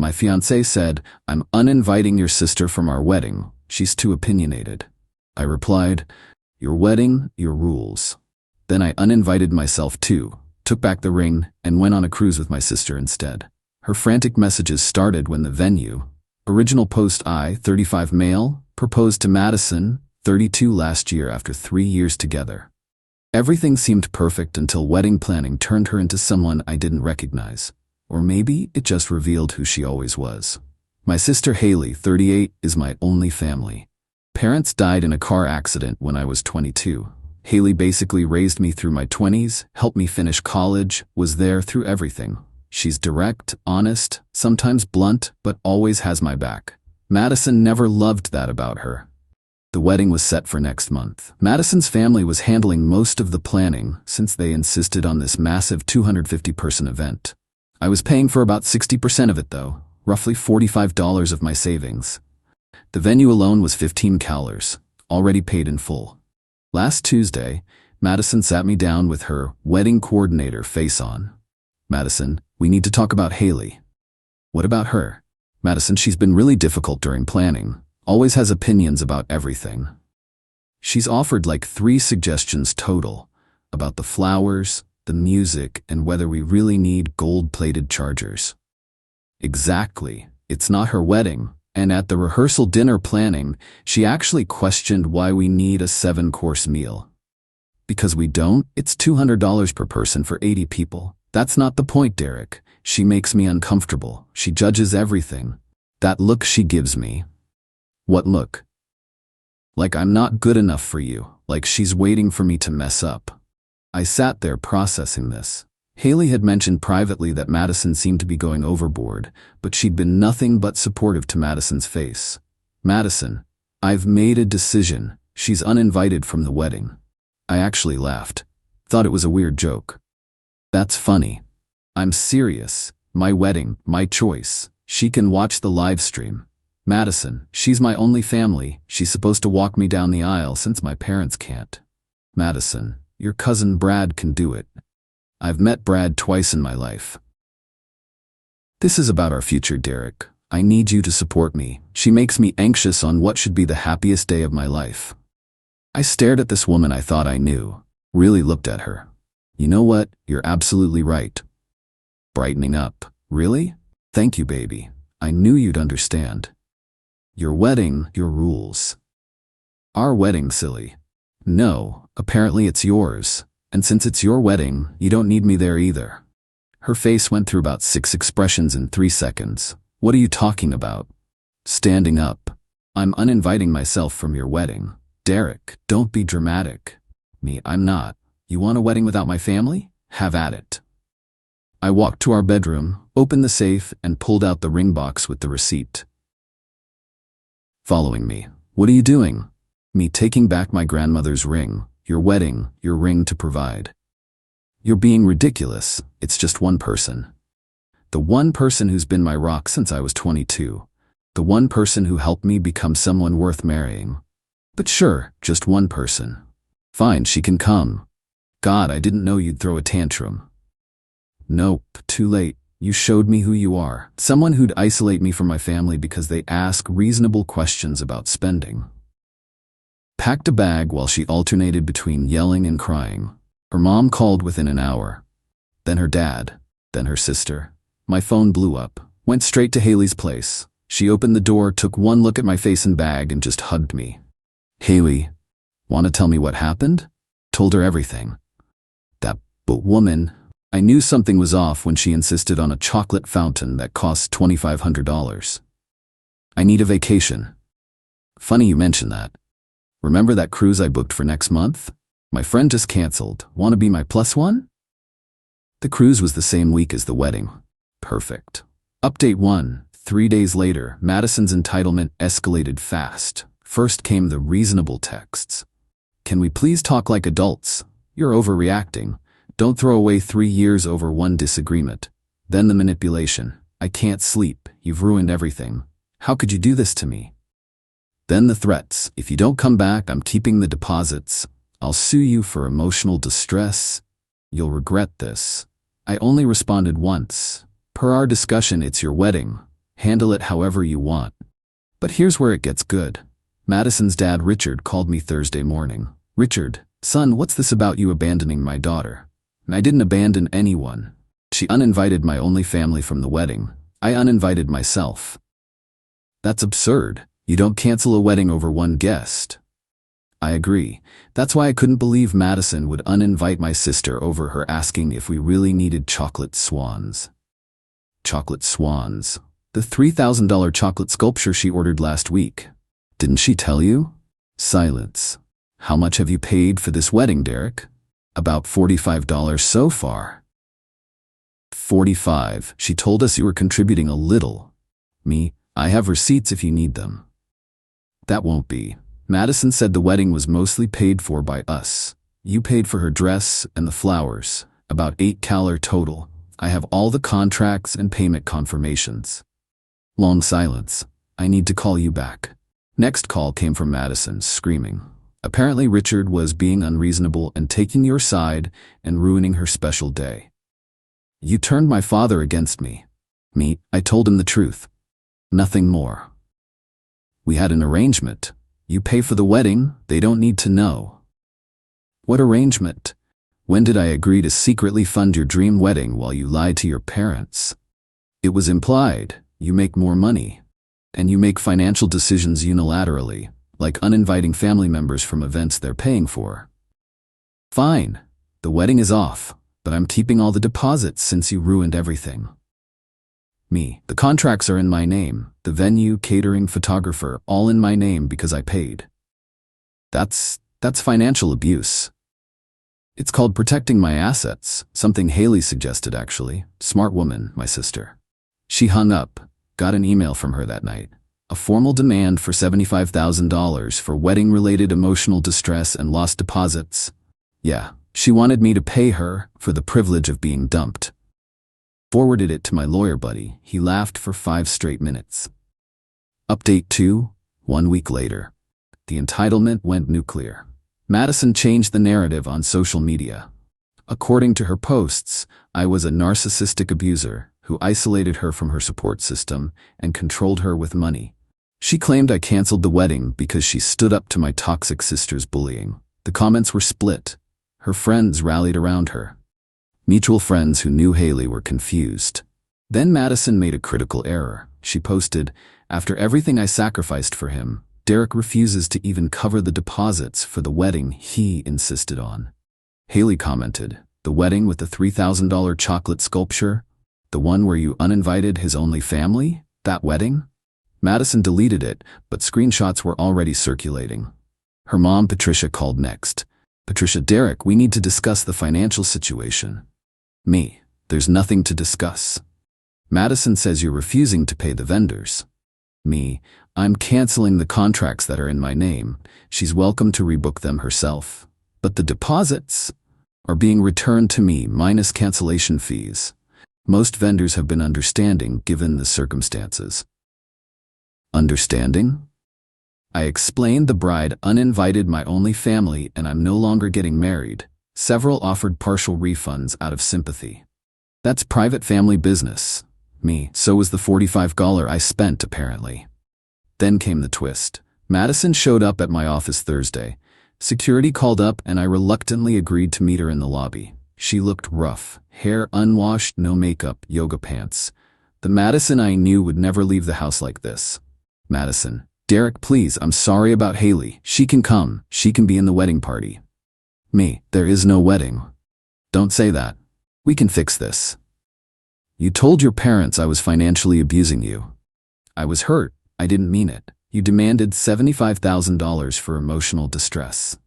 My fiancé said, "I'm uninviting your sister from our wedding. She's too opinionated." I replied, "Your wedding, your rules." Then I uninvited myself too, took back the ring, and went on a cruise with my sister instead. Her frantic messages started when the venue. Original post: I, 35 male, proposed to Madison, 32 last year after 3 years together. Everything seemed perfect until wedding planning turned her into someone I didn't recognize. Or maybe it just revealed who she always was. My sister Haley, 38, is my only family. Parents died in a car accident when I was 22. Haley basically raised me through my 20s, helped me finish college, was there through everything. She's direct, honest, sometimes blunt, but always has my back. Madison never loved that about her. The wedding was set for next month. Madison's family was handling most of the planning since they insisted on this massive 250-person event. I was paying for about 60% of it though, roughly $45 of my savings. The venue alone was $15, already paid in full. Last Tuesday, Madison sat me down with her wedding coordinator face on. "Madison, we need to talk about Haley." "What about her?" "Madison, she's been really difficult during planning. Always has opinions about everything. She's offered like 3 suggestions total about the flowers, the music, and whether we really need gold-plated chargers." Exactly. It's not her wedding. And at the rehearsal dinner planning, she actually questioned why we need a 7-course meal. Because we don't, it's $200 per person for 80 people. That's not the point, Derek. She makes me uncomfortable. She judges everything. That look she gives me. What look? Like I'm not good enough for you, like she's waiting for me to mess up. I sat there processing this. Haley had mentioned privately that Madison seemed to be going overboard, but she'd been nothing but supportive to Madison's face. "Madison, I've made a decision. She's uninvited from the wedding." I actually laughed. Thought it was a weird joke. "That's funny. I'm serious. My wedding, my choice. She can watch the live stream. Madison, she's my only family. She's supposed to walk me down the aisle since my parents can't." "Madison, your cousin Brad can do it. I've met Brad twice in my life." "This is about our future, Derek. I need you to support me. She makes me anxious on what should be the happiest day of my life." I stared at this woman I thought I knew, really looked at her. "You know what? You're absolutely right." Brightening up. "Really? Thank you, baby. I knew you'd understand. Your wedding, your rules." "Our wedding, silly." "No, apparently it's yours. And since it's your wedding, you don't need me there either." Her face went through about 6 expressions in 3 seconds. "What are you talking about?" Standing up. "I'm uninviting myself from your wedding." "Derek, don't be dramatic." "Me, I'm not. You want a wedding without my family? Have at it." I walked to our bedroom, opened the safe, and pulled out the ring box with the receipt. Following me. "What are you doing?" "Me taking back my grandmother's ring. Your wedding, your ring to provide." "You're being ridiculous. It's just one person. The one person who's been my rock since I was 22. The one person who helped me become someone worth marrying." "But sure, just one person." "Fine, she can come." "God, I didn't know you'd throw a tantrum." "Nope, too late. You showed me who you are. Someone who'd isolate me from my family because they ask reasonable questions about spending." Packed a bag while she alternated between yelling and crying. Her mom called within an hour. Then her dad. Then her sister. My phone blew up. Went straight to Haley's place. She opened the door, took one look at my face and bag, and just hugged me. "Haley, wanna tell me what happened?" Told her everything. That woman. I knew something was off when she insisted on a chocolate fountain that cost $2,500. "I need a vacation." "Funny you mention that. Remember that cruise I booked for next month? My friend just canceled. Wanna be my plus one?" The cruise was the same week as the wedding. Perfect. Update 1. 3 days later, Madison's entitlement escalated fast. First came the reasonable texts. "Can we please talk like adults? You're overreacting. Don't throw away 3 years over one disagreement." Then the manipulation. "I can't sleep. You've ruined everything. How could you do this to me?" Then the threats. "If you don't come back, I'm keeping the deposits. I'll sue you for emotional distress. You'll regret this." I only responded once. "Per our discussion, it's your wedding. Handle it however you want. But here's where it gets good. Madison's dad, Richard, called me Thursday morning. Richard, son, what's this about you abandoning my daughter? And I didn't abandon anyone. She uninvited my only family from the wedding. I uninvited myself. That's absurd. You don't cancel a wedding over one guest. I agree. That's why I couldn't believe Madison would uninvite my sister over her asking if we really needed chocolate swans. Chocolate swans. The $3,000 chocolate sculpture she ordered last week. Didn't she tell you? Silence. How much have you paid for this wedding, Derek? About $45 so far. 45. She told us you were contributing a little. Me, I have receipts if you need them. That won't be. Madison said the wedding was mostly paid for by us. You paid for her dress and the flowers, about $8 total. I have all the contracts and payment confirmations. Long silence. I need to call you back. Next call came from Madison, screaming. Apparently Richard was being unreasonable and taking your side and ruining her special day. You turned my father against me. Me, I told him the truth. Nothing more. We had an arrangement. You pay for the wedding, they don't need to know. What arrangement? When did I agree to secretly fund your dream wedding while you lied to your parents? It was implied. You make more money. And you make financial decisions unilaterally, like uninviting family members from events they're paying for. Fine. The wedding is off, but I'm keeping all the deposits since you ruined everything. Me. The contracts are in my name. The venue, catering, photographer, all in my name because I paid. That's financial abuse. It's called protecting my assets, something Haley suggested actually. Smart woman, my sister. She hung up, got an email from her that night. A formal demand for $75,000 for wedding-related emotional distress and lost deposits. Yeah, she wanted me to pay her for the privilege of being dumped. Forwarded it to my lawyer buddy. He laughed for 5 straight minutes. Update 2, 1 week later. The entitlement went nuclear. Madison changed the narrative on social media. According to her posts, I was a narcissistic abuser who isolated her from her support system and controlled her with money. She claimed I canceled the wedding because she stood up to my toxic sister's bullying. The comments were split. Her friends rallied around her. Mutual friends who knew Haley were confused. Then Madison made a critical error. She posted, "After everything I sacrificed for him, Derek refuses to even cover the deposits for the wedding he insisted on." Haley commented, "The wedding with the $3,000 chocolate sculpture? The one where you uninvited his only family? That wedding?" Madison deleted it, but screenshots were already circulating. Her mom, Patricia, called next. "Patricia, Derek, we need to discuss the financial situation." Me, "There's nothing to discuss." Madison says you're refusing to pay the vendors. Me, "I'm canceling the contracts that are in my name. She's welcome to rebook them herself. But the deposits are being returned to me minus cancellation fees. Most vendors have been understanding given the circumstances." Understanding? I explained the bride uninvited my only family and I'm no longer getting married. Several offered partial refunds out of sympathy. That's private family business. Me, so was the $45 I spent apparently. Then came the twist. Madison showed up at my office Thursday. Security called up and I reluctantly agreed to meet her in the lobby. She looked rough, hair unwashed, no makeup, yoga pants. The Madison I knew would never leave the house like this. Madison, "Derek, please, I'm sorry about Haley. She can come. She can be in the wedding party." Me, "There is no wedding." "Don't say that. We can fix this." "You told your parents I was financially abusing you." "I was hurt. I didn't mean it. You demanded $75,000 for emotional distress."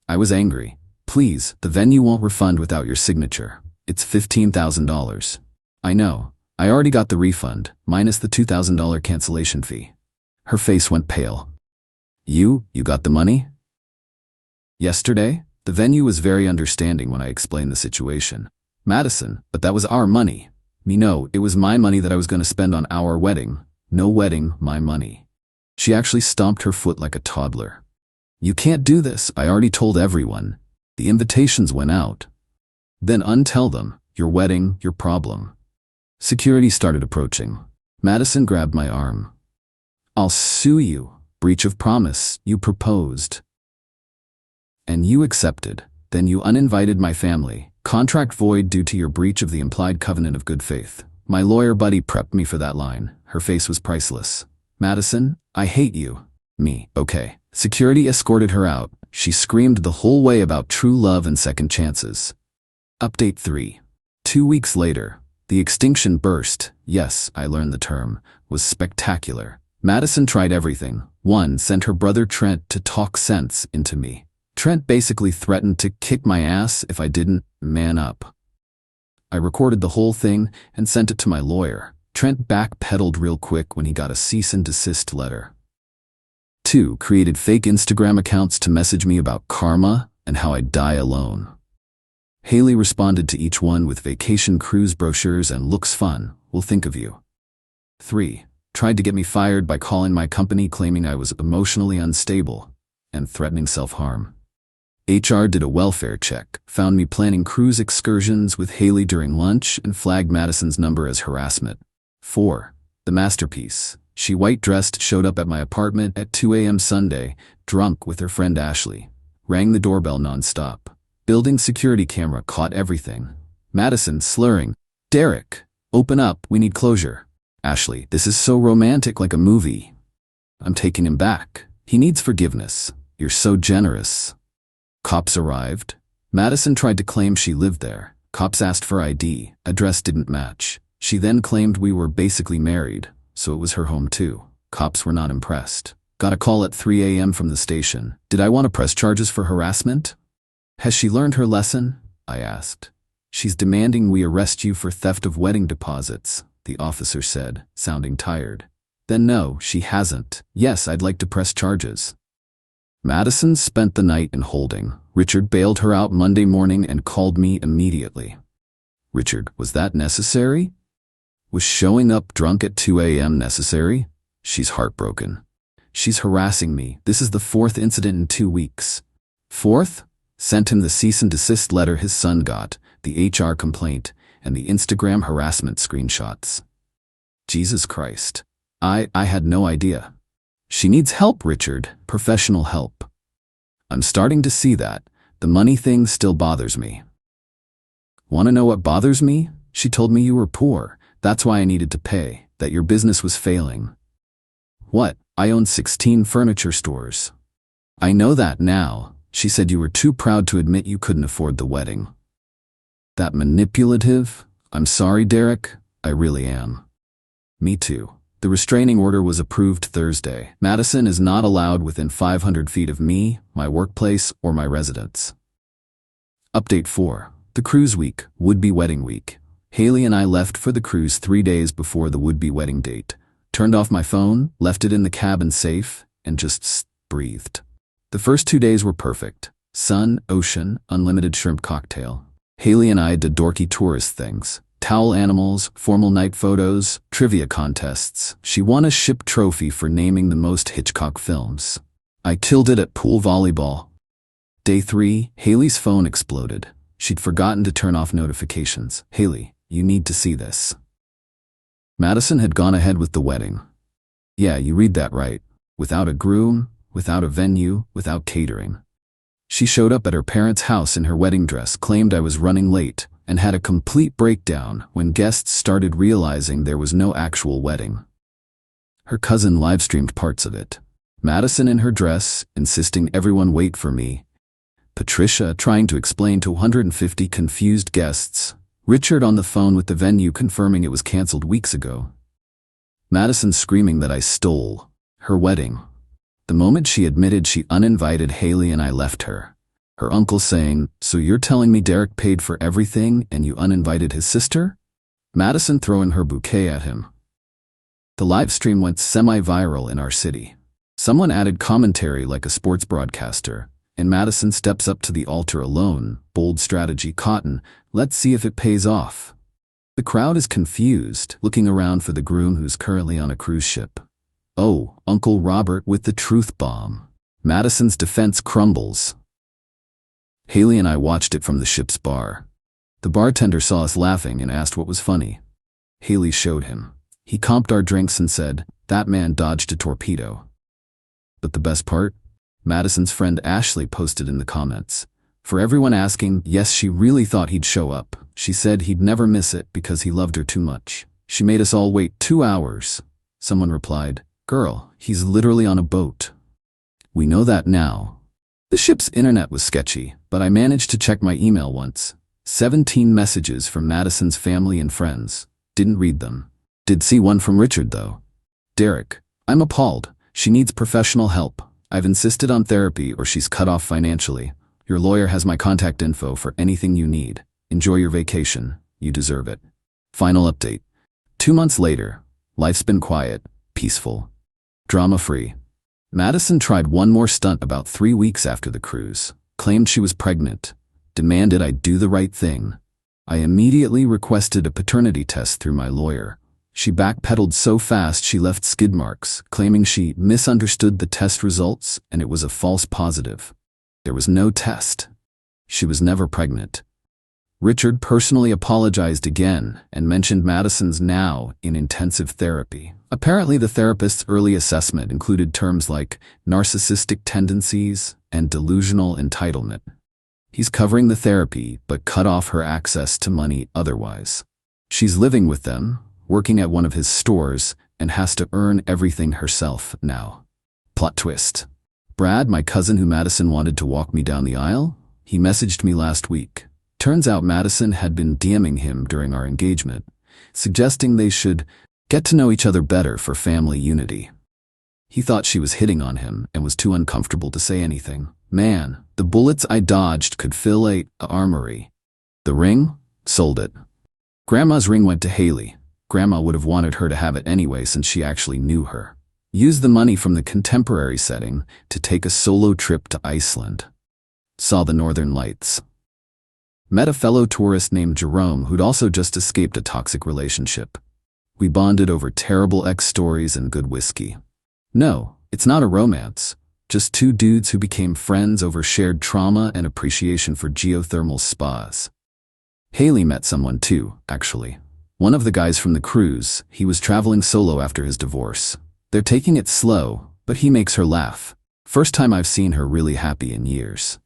"I was angry. Please, the venue won't refund without your signature. It's $15,000. "I know. I already got the refund, minus the $2,000 cancellation fee." Her face went pale. You got the money?" "Yesterday, the venue was very understanding when I explained the situation." "Madison, but that was our money." "Me, no, it was my money that I was going to spend on our wedding. No wedding, my money." She actually stomped her foot like a toddler. "You can't do this. I already told everyone. The invitations went out." "Then untell them. Your wedding, your problem." Security started approaching. Madison grabbed my arm. I'll sue you. Breach of promise. You proposed. And you accepted. Then you uninvited my family. Contract void due to your breach of the implied covenant of good faith. My lawyer buddy prepped me for that line. Her face was priceless. Madison, I hate you. Me, okay. Security escorted her out. She screamed the whole way about true love and second chances. Update 3. 2 weeks later, the extinction burst, yes, I learned the term, was spectacular. Madison tried everything. 1. Sent her brother Trent to talk sense into me. Trent basically threatened to kick my ass if I didn't man up. I recorded the whole thing and sent it to my lawyer. Trent backpedaled real quick when he got a cease and desist letter. 2. Created fake Instagram accounts to message me about karma and how I'd die alone. Haley responded to each one with vacation cruise brochures and looks fun, we'll think of you. 3. Tried to get me fired by calling my company claiming I was emotionally unstable and threatening self-harm. HR did a welfare check, found me planning cruise excursions with Haley during lunch and flagged Madison's number as harassment. 4. The masterpiece. She white-dressed showed up at my apartment at 2 a.m. Sunday, drunk with her friend Ashley. Rang the doorbell nonstop. Building security camera caught everything. Madison slurring, Derek, open up, we need closure. Ashley, this is so romantic like a movie. I'm taking him back. He needs forgiveness. You're so generous. Cops arrived. Madison tried to claim she lived there. Cops asked for ID. Address didn't match. She then claimed we were basically married, so it was her home too. Cops were not impressed. Got a call at 3 a.m. from the station. Did I want to press charges for harassment? Has she learned her lesson? I asked. She's demanding we arrest you for theft of wedding deposits, the officer said, sounding tired. Then no, she hasn't. Yes, I'd like to press charges. Madison spent the night in holding. Richard bailed her out Monday morning and called me immediately. Richard, was that necessary? Was showing up drunk at 2 a.m. necessary? She's heartbroken. She's harassing me. This is the 4th incident in 2 weeks. 4th? Sent him the cease and desist letter his son got, the HR complaint, and the Instagram harassment screenshots. Jesus Christ. I had no idea. She needs help, Richard. Professional help. I'm starting to see that. The money thing still bothers me. Want to know what bothers me? She told me you were poor. That's why I needed to pay, that your business was failing. What? I own 16 furniture stores. I know that now. She said you were too proud to admit you couldn't afford the wedding. That manipulative? I'm sorry, Derek. I really am. Me too. The restraining order was approved Thursday. Madison is not allowed within 500 feet of me, my workplace, or my residence. Update 4. The cruise week, would-be wedding week. Haley and I left for the cruise 3 days before the would-be wedding date. Turned off my phone, left it in the cabin safe, and just breathed. The first 2 days were perfect. Sun, ocean, unlimited shrimp cocktail. Haley and I did dorky tourist things. Towel animals, formal night photos, trivia contests. She won a ship trophy for naming the most Hitchcock films. I killed it at pool volleyball. Day 3, Haley's phone exploded. She'd forgotten to turn off notifications. Haley, you need to see this. Madison had gone ahead with the wedding. Yeah, you read that right. Without a groom, without a venue, without catering. She showed up at her parents' house in her wedding dress, claimed I was running late, and had a complete breakdown when guests started realizing there was no actual wedding. Her cousin live-streamed parts of it. Madison in her dress, insisting everyone wait for me. Patricia trying to explain to 150 confused guests. Richard on the phone with the venue confirming it was canceled weeks ago. Madison screaming that I stole her wedding. The moment she admitted she uninvited Haley and I left her. Her uncle saying, "So you're telling me Derek paid for everything and you uninvited his sister?" Madison throwing her bouquet at him. The live stream went semi-viral in our city. Someone added commentary like a sports broadcaster, and Madison steps up to the altar alone, bold strategy cotton, let's see if it pays off. The crowd is confused, looking around for the groom who's currently on a cruise ship. Oh, Uncle Robert with the truth bomb. Madison's defense crumbles. Haley and I watched it from the ship's bar. The bartender saw us laughing and asked what was funny. Haley showed him. He comped our drinks and said, "That man dodged a torpedo." But the best part? Madison's friend Ashley posted in the comments. For everyone asking, yes, she really thought he'd show up. She said he'd never miss it because he loved her too much. She made us all wait 2 hours. Someone replied, "Girl, he's literally on a boat." We know that now. The ship's internet was sketchy, but I managed to check my email once. 17 messages from Madison's family and friends. Didn't read them. Did see one from Richard, though. "Derek, I'm appalled. She needs professional help. I've insisted on therapy or she's cut off financially. Your lawyer has my contact info for anything you need. Enjoy your vacation. You deserve it." Final update. 2 months later, life's been quiet, peaceful, drama-free. Madison tried one more stunt about 3 weeks after the cruise, claimed she was pregnant, demanded I do the right thing. I immediately requested a paternity test through my lawyer. She backpedaled so fast she left skid marks, claiming she misunderstood the test results and it was a false positive. There was no test. She was never pregnant. Richard personally apologized again and mentioned Madison's now in intensive therapy. Apparently the therapist's early assessment included terms like narcissistic tendencies and delusional entitlement. He's covering the therapy but cut off her access to money otherwise. She's living with them, working at one of his stores, and has to earn everything herself now. Plot twist. Brad, my cousin who Madison wanted to walk me down the aisle, he messaged me last week. Turns out Madison had been DMing him during our engagement, suggesting they should get to know each other better for family unity. He thought she was hitting on him and was too uncomfortable to say anything. Man, the bullets I dodged could fill a armory. The ring? Sold it. Grandma's ring went to Haley. Grandma would have wanted her to have it anyway since she actually knew her. Used the money from the contemporary setting to take a solo trip to Iceland. Saw the Northern Lights. Met a fellow tourist named Jerome who'd also just escaped a toxic relationship. We bonded over terrible ex stories and good whiskey. No, it's not a romance. Just 2 dudes who became friends over shared trauma and appreciation for geothermal spas. Haley met someone too, actually. One of the guys from the cruise. He was traveling solo after his divorce. They're taking it slow, but he makes her laugh. First time I've seen her really happy in years.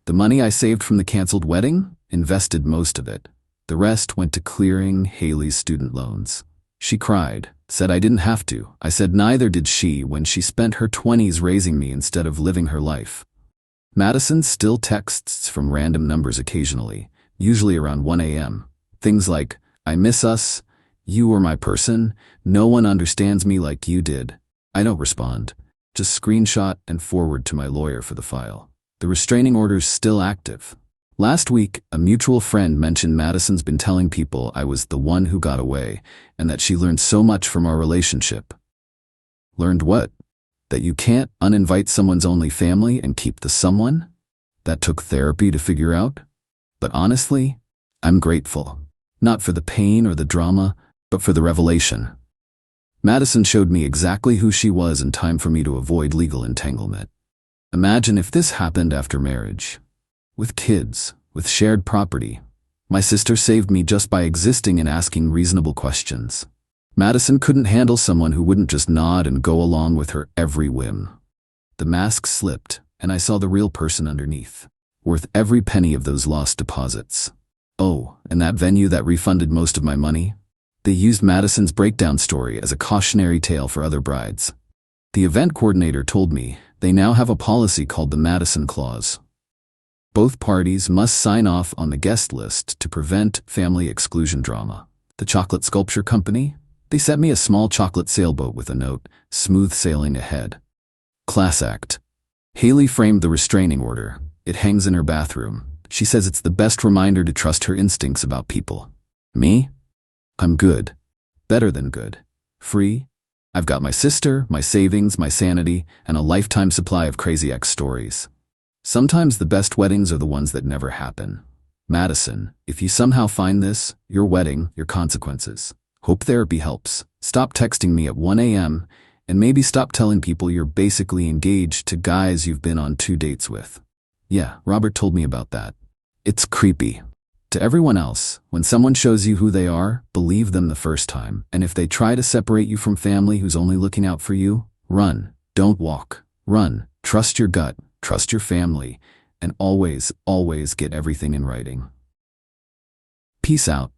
The money I saved from the canceled wedding? Invested most of it. The rest went to clearing Haley's student loans. She cried, said I didn't have to. I said neither did she when she spent her 20s raising me instead of living her life. Madison still texts from random numbers occasionally, usually around 1 a.m. Things like, "I miss us," "You were my person," "No one understands me like you did." I don't respond. Just screenshot and forward to my lawyer for the file. The restraining order's still active. Last week, a mutual friend mentioned Madison's been telling people I was the one who got away and that she learned so much from our relationship. Learned what? That you can't uninvite someone's only family and keep the someone? That took therapy to figure out? But honestly, I'm grateful. Not for the pain or the drama, but for the revelation. Madison showed me exactly who she was in time for me to avoid legal entanglement. Imagine if this happened after marriage. With kids, with shared property. My sister saved me just by existing and asking reasonable questions. Madison couldn't handle someone who wouldn't just nod and go along with her every whim. The mask slipped, and I saw the real person underneath. Worth every penny of those lost deposits. Oh, and that venue that refunded most of my money? They used Madison's breakdown story as a cautionary tale for other brides. The event coordinator told me they now have a policy called the Madison Clause. Both parties must sign off on the guest list to prevent family exclusion drama. The chocolate sculpture company? They sent me a small chocolate sailboat with a note, "Smooth sailing ahead." Class act. Haley framed the restraining order. It hangs in her bathroom. She says it's the best reminder to trust her instincts about people. Me? I'm good. Better than good. Free? I've got my sister, my savings, my sanity, and a lifetime supply of crazy ex stories. Sometimes the best weddings are the ones that never happen. Madison, if you somehow find this, your wedding, your consequences. Hope therapy helps. Stop texting me at 1 a.m. and maybe stop telling people you're basically engaged to guys you've been on 2 dates with. Yeah, Robert told me about that. It's creepy. To everyone else, when someone shows you who they are, believe them the first time. And if they try to separate you from family who's only looking out for you, run. Don't walk. Run. Trust your gut. Trust your family. And always, always get everything in writing. Peace out.